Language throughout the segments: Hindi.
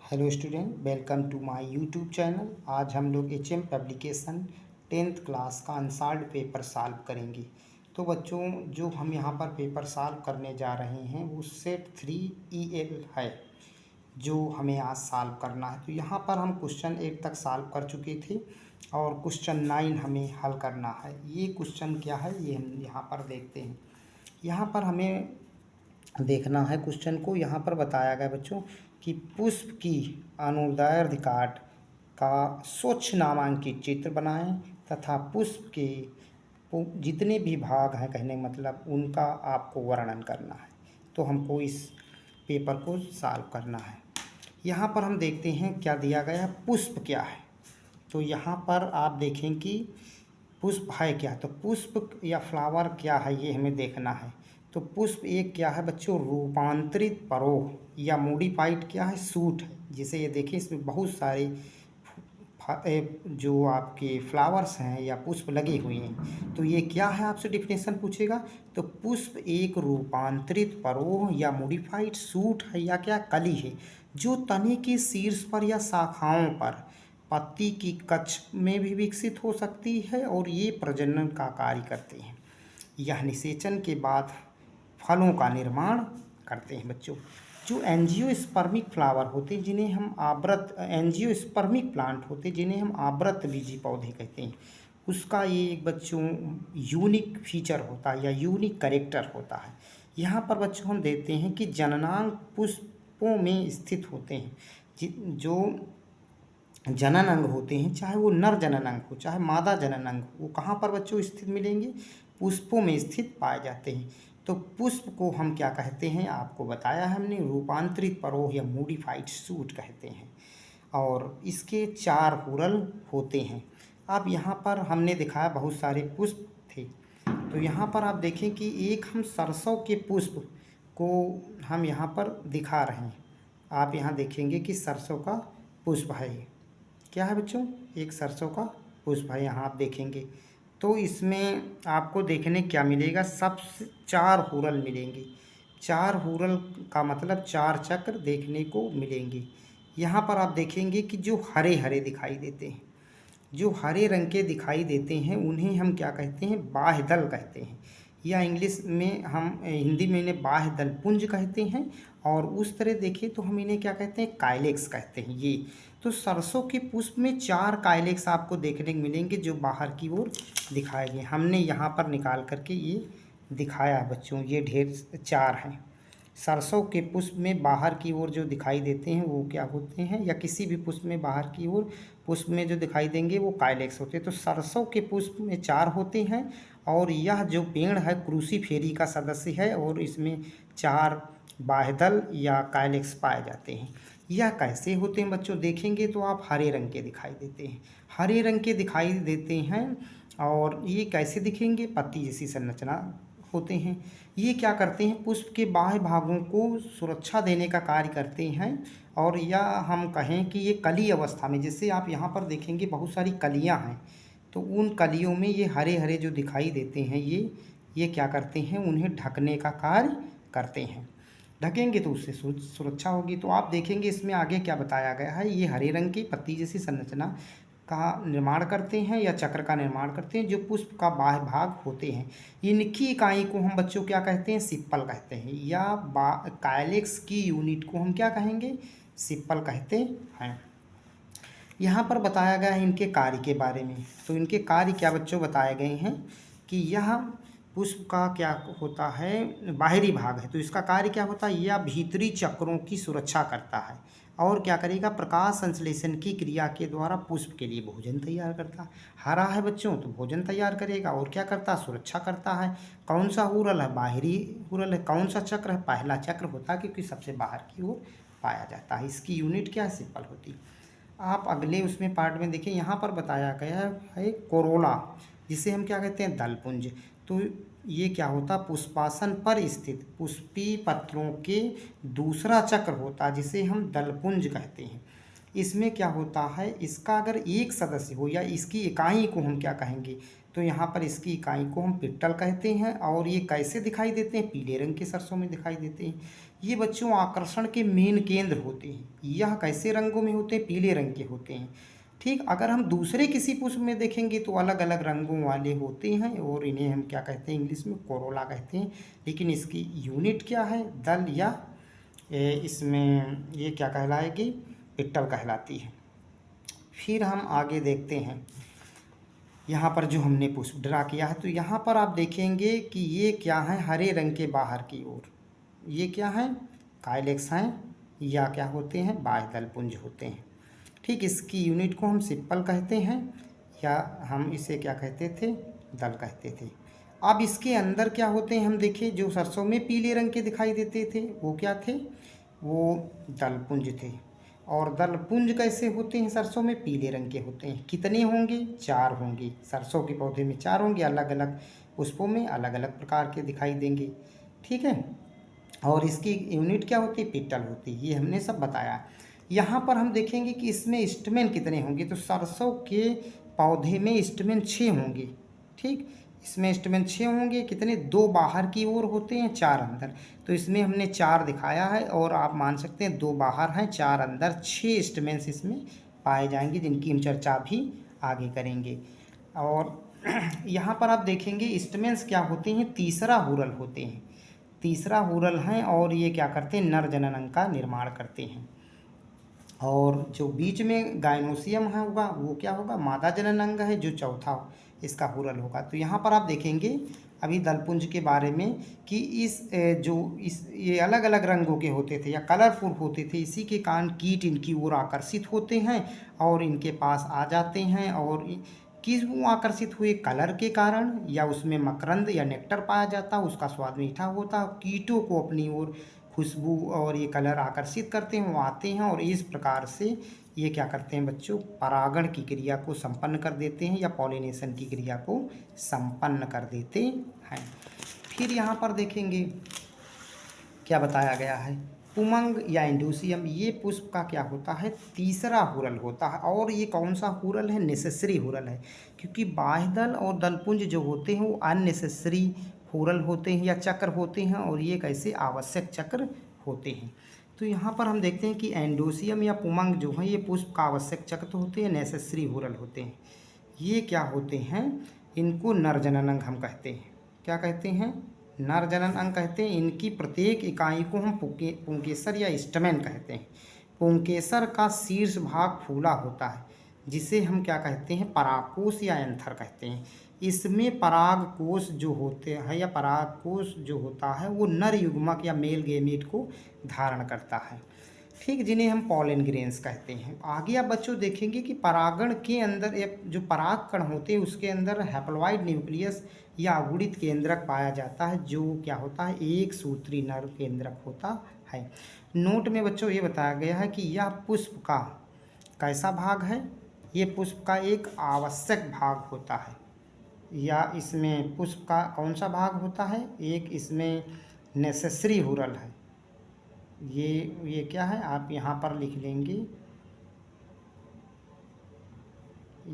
Hello student, welcome to my YouTube channel. आज हम लोग एचएम पब्लिकेशन 10th क्लास का अनसॉल्व्ड पेपर सॉल्व करेंगे। तो बच्चों, जो हम यहाँ पर पेपर सॉल्व करने जा रहे हैं वो सेट 3 EL है, जो हमें आज सॉल्व करना है। तो यहाँ पर हम क्वेश्चन 8 तक सॉल्व कर चुके थे और क्वेश्चन 9 हमें हल करना है। ये क्वेश्चन क्या है ये हम यहाँ पर देखते हैं। यहाँ पर हमें देखना है क्वेश्चन को। यहाँ पर बताया गया बच्चों कि पुष्प की अनुदैर्ध्य काट का स्वच्छ नामांकित चित्र बनाएं तथा पुष्प के जितने भी भाग हैं, कहने का मतलब उनका आपको वर्णन करना है। तो हमको इस पेपर को सॉल्व करना है। यहाँ पर हम देखते हैं क्या दिया गया है, पुष्प क्या है। तो यहाँ पर आप देखें कि पुष्प है क्या, तो पुष्प या फ्लावर क्या है ये हमें देखना है। तो पुष्प एक क्या है बच्चों, रूपांतरित परोह या मॉडिफाइड क्या है, सूट है। जिसे ये देखिए इसमें बहुत सारे जो आपके फ्लावर्स हैं या पुष्प लगे हुए हैं। तो ये क्या है, आपसे डिफिनेशन पूछेगा। तो पुष्प एक रूपांतरित परोह या मॉडिफाइड सूट है या क्या कली है, जो तने के शीर्ष पर या शाखाओं पर पत्ती की कक्ष में भी विकसित हो सकती है और ये प्रजनन का कार्य करते हैं। यह निषेचन के बाद फलों का निर्माण करते हैं बच्चों। जो एंजियोस्पर्मिक फ्लावर होते हैं जिन्हें हम आवृत एंजियोस्पर्मिक प्लांट होते हैं जिन्हें हम आवृत बीजी पौधे कहते हैं, उसका ये एक बच्चों यूनिक फीचर होता है या यूनिक कैरेक्टर होता है। यहाँ पर बच्चों हम देखते हैं कि जननांग पुष्पों में स्थित होते हैं। जो जनन अंग होते हैं, चाहे वो नर जनन अंग हो चाहे मादा जनन अंग हो, वो कहाँ पर बच्चों स्थित मिलेंगे, पुष्पों में स्थित पाए जाते हैं। तो पुष्प को हम क्या कहते हैं, आपको बताया है हमने, रूपांतरित परोह या मॉडिफाइड शूट कहते हैं। और इसके 4 हुरल होते हैं। अब यहाँ पर हमने दिखाया बहुत सारे पुष्प थे। तो यहाँ पर आप देखें कि एक हम सरसों के पुष्प को हम यहाँ पर दिखा रहे हैं। आप यहाँ देखेंगे कि सरसों का पुष्प है। क्या है बच्चों, एक सरसों का पुष्प है। यहाँ आप देखेंगे तो इसमें आपको देखने क्या मिलेगा, सब 4 हुरल मिलेंगे। 4 हुरल का मतलब 4 चक्र देखने को मिलेंगे। यहाँ पर आप देखेंगे कि जो हरे हरे दिखाई देते हैं, जो हरे रंग के दिखाई देते हैं उन्हें हम क्या कहते हैं, बाह्य दल कहते हैं, या इंग्लिश में हम हिंदी में इन्हें बाह्य दल पुंज कहते हैं। और उस तरह देखें तो हम इन्हें क्या कहते हैं, काइलेक्स कहते हैं। ये तो सरसों के पुष्प में 4 काइलेक्स आपको देखने को मिलेंगे जो बाहर की ओर दिखाए गए। हमने यहाँ पर निकाल करके ये दिखाया बच्चों, ये ढेर 4 हैं। सरसों के पुष्प में बाहर की ओर जो दिखाई देते हैं वो क्या होते हैं, या किसी भी पुष्प में बाहर की ओर पुष्प में जो दिखाई देंगे वो काइलेक्स होते हैं। तो सरसों के पुष्प में 4 होते हैं और यह जो पेड़ है क्रूसीफेरी का सदस्य है और इसमें 4 बाह्यदल या काइलेक्स पाए जाते हैं। यह कैसे होते हैं बच्चों, देखेंगे तो आप हरे रंग के दिखाई देते हैं, हरे रंग के दिखाई देते हैं। और ये कैसे दिखेंगे, पत्ती जैसी संरचना होते हैं। ये क्या करते हैं, पुष्प के बाह्य भागों को सुरक्षा देने का कार्य करते हैं। और या हम कहें कि ये कली अवस्था में, जैसे आप यहाँ पर देखेंगे बहुत सारी कलियाँ हैं, तो उन कलियों में ये हरे हरे जो दिखाई देते हैं ये क्या करते हैं, उन्हें ढकने का कार्य करते हैं। ढकेंगे तो उससे सुरक्षा होगी। तो आप देखेंगे इसमें आगे क्या बताया गया है, ये हरे रंग की पत्ती जैसी संरचना का निर्माण करते हैं या चक्र का निर्माण करते हैं जो पुष्प का बाह्य भाग होते हैं। इनकी इकाई को हम बच्चों क्या कहते हैं, सिप्पल कहते हैं, या काइलेक्स की यूनिट को हम क्या कहेंगे, सिप्पल कहते हैं। यहाँ पर बताया गया है इनके कार्य के बारे में। तो इनके कार्य क्या बच्चों बताए गए हैं कि यह पुष्प का क्या होता है, बाहरी भाग है, तो इसका कार्य क्या होता है, यह भीतरी चक्रों की सुरक्षा करता है। और क्या करेगा, प्रकाश संश्लेषण की क्रिया के द्वारा पुष्प के लिए भोजन तैयार करता है। हरा है बच्चों तो भोजन तैयार करेगा और क्या करता है, सुरक्षा करता है। कौन सा हुरल है, बाहरी हुरल है। कौन सा चक्र है, पहला चक्र होता है क्योंकि सबसे बाहर की ओर पाया जाता है। इसकी यूनिट क्या है, सिंपल होती है। आप अगले उसमें पार्ट में देखिए, यहाँ पर बताया गया है कोरोला, जिसे हम क्या कहते हैं, दलपुंज। तो ये क्या होता, पुष्पासन पर स्थित पुष्पी पत्रों के दूसरा चक्र होता जिसे हम दलपुंज कहते हैं। इसमें क्या होता है, इसका अगर एक सदस्य हो या इसकी इकाई को हम क्या कहेंगे, तो यहाँ पर इसकी इकाई को हम पिट्टल कहते हैं। और ये कैसे दिखाई देते हैं, पीले रंग के सरसों में दिखाई देते हैं। ये बच्चों आकर्षण के मेन केंद्र होते हैं। यह कैसे रंगों में होते हैं? पीले रंग के होते हैं। ठीक, अगर हम दूसरे किसी पुष्प में देखेंगे तो अलग अलग रंगों वाले होते हैं और इन्हें हम क्या कहते हैं? इंग्लिश में कोरोला कहते हैं। लेकिन इसकी यूनिट क्या है? दल या इसमें ये क्या कहलाएगी? पिट्टल कहलाती है। फिर हम आगे देखते हैं, यहाँ पर जो हमने पुष्प ड्रा किया है तो यहाँ पर आप देखेंगे कि ये क्या है? हरे रंग के बाहर की ओर ये क्या है? काइलेक्स हैं या क्या होते हैं? बाह्य दल पुंज होते हैं। ठीक, इसकी यूनिट को हम सिप्पल कहते हैं या हम इसे क्या कहते थे? दल कहते थे। अब इसके अंदर क्या होते हैं? हम देखें, जो सरसों में पीले रंग के दिखाई देते थे वो क्या थे? वो दलपुंज थे। और दलपुंज कैसे होते हैं? सरसों में पीले रंग के होते हैं। कितने होंगे? 4 होंगे। सरसों के पौधे में 4 होंगे, अलग अलग पुष्पों में अलग अलग प्रकार के दिखाई देंगे। ठीक है, और इसकी यूनिट क्या होती है? पिट्टल होती है। ये हमने सब बताया। यहाँ पर हम देखेंगे कि इसमें स्टेमेन कितने होंगे, तो सरसों के पौधे में स्टेमेन 6 होंगे। ठीक, इसमें स्टेमेन 6 होंगे। कितने? 2 बाहर की ओर होते हैं, 4 अंदर। तो इसमें हमने 4 दिखाया है और आप मान सकते हैं 2 बाहर हैं, 4 अंदर, 6 स्टेमेन्स इसमें पाए जाएंगे, जिनकी हम चर्चा भी आगे करेंगे। और यहाँ पर आप देखेंगे स्टेमेन्स क्या होते हैं? तीसरा हुरल होते हैं। तीसरा हुरल हैं और ये क्या करते हैं? नर जनन अंग का निर्माण करते हैं। और जो बीच में गाइनोसियम है होगा वो क्या होगा? मादा जनन अंग है, जो चौथा इसका हुरल होगा। तो यहाँ पर आप देखेंगे अभी दलपुंज के बारे में कि ये अलग अलग रंगों के होते थे या कलरफुल होते थे। इसी के कारण कीट इनकी ओर आकर्षित होते हैं और इनके पास आ जाते हैं। और किस वो आकर्षित हुए? कलर के कारण, या उसमें मकरंद या नेक्टर पाया जाता, उसका स्वाद मीठा होता। कीटों को अपनी ओर खुशबू और ये कलर आकर्षित करते हैं, वो आते हैं और इस प्रकार से ये क्या करते हैं बच्चों? परागण की क्रिया को संपन्न कर देते हैं या पॉलिनेशन की क्रिया को संपन्न कर देते हैं। फिर यहाँ पर देखेंगे क्या बताया गया है? पुमंग या इंडोसियम, ये पुष्प का क्या होता है? तीसरा हुरल होता है। और ये कौन सा हुरल है? नेसेसरी हुरल है, क्योंकि बाह्य दल और दलपुंज जो होते हैं वो अननेसेसरी हुरल होते हैं या चक्र होते हैं, और ये कैसे? आवश्यक चक्र होते हैं। तो यहाँ पर हम देखते हैं कि एंडोसियम या पुमंग जो है ये पुष्प का आवश्यक चक्र तो होते हैं, नेसेसरी हुरल होते हैं। ये क्या होते हैं? इनको नर जनन अंग हम कहते हैं। क्या कहते हैं? नर जनन अंग कहते हैं। इनकी प्रत्येक इकाई को हम पुंकेसर या स्टमेन कहते हैं। पुंकेसर का शीर्ष भाग फूला होता है, जिसे हम क्या कहते हैं? परागकोश या एंथर कहते हैं। इसमें परागकोश जो होते हैं या परागकोश जो होता है वो नर युग्मक या मेल गैमेट को धारण करता है। ठीक, जिन्हें हम पॉलन ग्रेन्स कहते हैं। आगे आप बच्चों देखेंगे कि परागण के अंदर एक जो पराग कण होते हैं उसके अंदर हैप्लॉइड न्यूक्लियस या अगुणित केंद्रक पाया जाता है, जो क्या होता है? एक सूत्री नर केंद्रक होता है। नोट में बच्चों ये बताया गया है कि यह पुष्प का कैसा भाग है? ये पुष्प का एक आवश्यक भाग होता है, या इसमें पुष्प का कौन सा भाग होता है? एक इसमें नेसेसरी हुरल है। ये क्या है? आप यहाँ पर लिख लेंगे,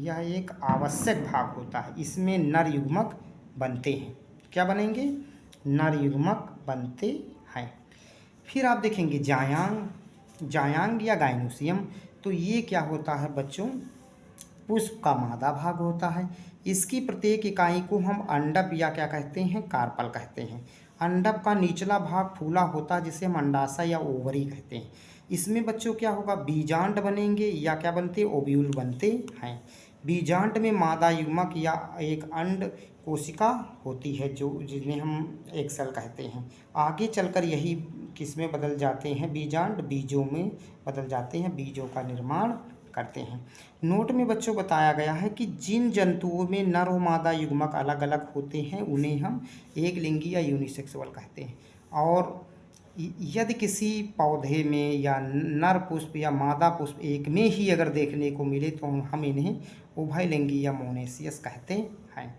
यह एक आवश्यक भाग होता है। इसमें नर युग्मक बनते हैं। क्या बनेंगे? नर युग्मक बनते हैं। फिर आप देखेंगे जायांग या गाइनोसियम, तो ये क्या होता है बच्चों? पुष्प का मादा भाग होता है। इसकी प्रत्येक इकाई को हम अंडप या क्या कहते हैं? कार्पल कहते हैं। अंडप का निचला भाग फूला होता है, जिसे हम अंडाशय या ओवरी कहते हैं। इसमें बच्चों क्या होगा? बीजांड बनेंगे या क्या बनते? ओव्यूल बनते हैं। बीजांड में मादा युग्मक या एक अंड कोशिका होती है, जो जिन्हें हम एक सेल कहते हैं। आगे चलकर यही किसमें बदल जाते हैं? बीजांड बीजों में बदल जाते हैं, बीजों का निर्माण करते हैं। नोट में बच्चों बताया गया है कि जिन जंतुओं में नर और मादा युग्मक अलग अलग होते हैं उन्हें हम एक लिंगी या यूनिसेक्सुअल कहते हैं। और यदि किसी पौधे में या नर पुष्प या मादा पुष्प एक में ही अगर देखने को मिले तो हम इन्हें उभयलिंगी या मोनेसियस कहते हैं,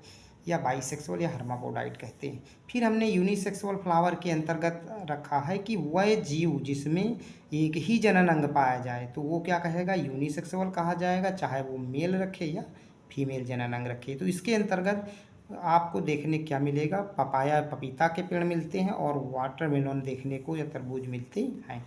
या बाइसेक्सुअल या हर्माफ्रोडाइट कहते हैं। फिर हमने यूनिसेक्सुअल फ्लावर के अंतर्गत रखा है कि वह जीव जिसमें एक ही जनन अंग पाया जाए तो वो क्या कहेगा? यूनिसेक्सुअल कहा जाएगा, चाहे वो मेल रखे या फीमेल जनन अंग रखे। तो इसके अंतर्गत आपको देखने क्या मिलेगा, पपाया पपीता के पेड़ मिलते हैं और वाटरमेलन देखने को या तरबूज मिलते हैं।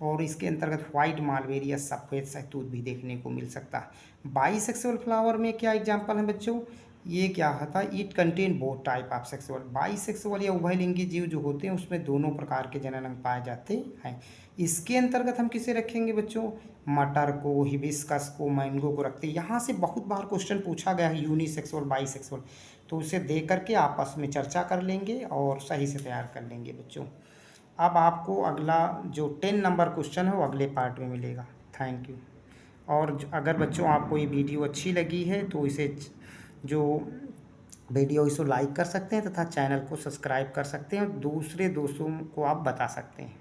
और इसके अंतर्गत वाइट मालवेरी या सफ़ेद शहतूत भी देखने को मिल सकता है। बाईसेक्सुअल फ्लावर में क्या एग्जाम्पल है बच्चों, ये क्या होता है, it contain both type of sexual. Bisexual या उभयलिंगी जीव जो होते हैं उसमें दोनों प्रकार के जनन अंग पाए जाते हैं। इसके अंतर्गत हम किसे रखेंगे बच्चों, मटर को, हिबिस्कस को, मैंगो को रखते हैं। यहाँ से बहुत बार क्वेश्चन पूछा गया है यूनिसेक्सुअल बाईसेक्सुअल, तो उसे दे करके आपस में चर्चा कर लेंगे और सही से तैयार कर लेंगे बच्चों। अब आपको अगला जो 10 नंबर क्वेश्चन है वो अगले पार्ट में मिलेगा। Thank you. और अगर बच्चों आपको ये वीडियो अच्छी लगी है तो इसे जो वीडियो इसको लाइक कर सकते हैं तथा चैनल को सब्सक्राइब कर सकते हैं और दूसरे दोस्तों को आप बता सकते हैं।